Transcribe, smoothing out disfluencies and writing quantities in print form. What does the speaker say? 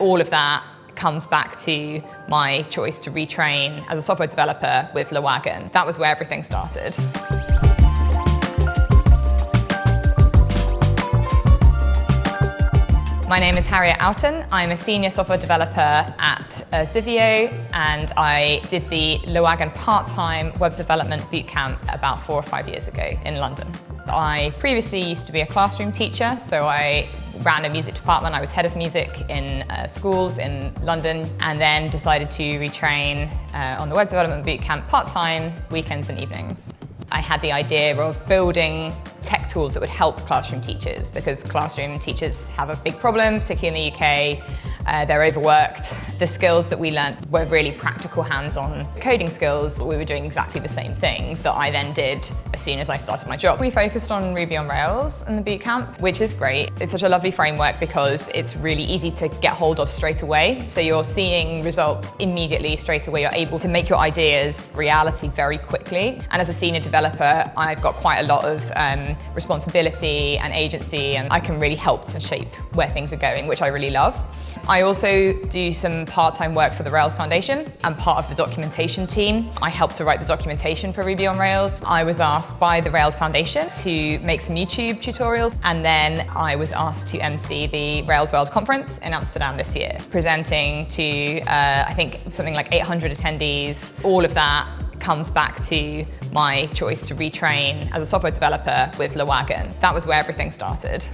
All of that comes back to my choice to retrain as a software developer with Wagon. That was where everything started. My name is Harriet Oughton. I'm a senior software developer at Zivio, and I did the Wagon part-time web development bootcamp about 4 or 5 years ago in London. I previously used to be a classroom teacher, so I ran a music department. I was head of music in schools in London, and then decided to retrain on the web development bootcamp part-time, weekends and evenings. I had the idea of building tech tools that would help classroom teachers, because classroom teachers have a big problem, particularly in the UK. They're overworked. The skills that we learned were really practical, hands-on coding skills, but we were doing exactly the same things that I then did as soon as I started my job. We focused on Ruby on Rails in the bootcamp, which is great. It's such a lovely framework because it's really easy to get hold of straight away. So you're seeing results immediately, straight away. You're able to make your ideas reality very quickly. And as a senior developer, I've got quite a lot of responsibility and agency, and I can really help to shape where things are going, which I really love. I also do some part-time work for the Rails Foundation. I'm part of the documentation team. I help to write the documentation for Ruby on Rails. I was asked by the Rails Foundation to make some YouTube tutorials, and then I was asked to MC the Rails World Conference in Amsterdam this year, presenting to I think something like 800 attendees. All of that comes back to my choice to retrain as a software developer with Wagon. That was where everything started.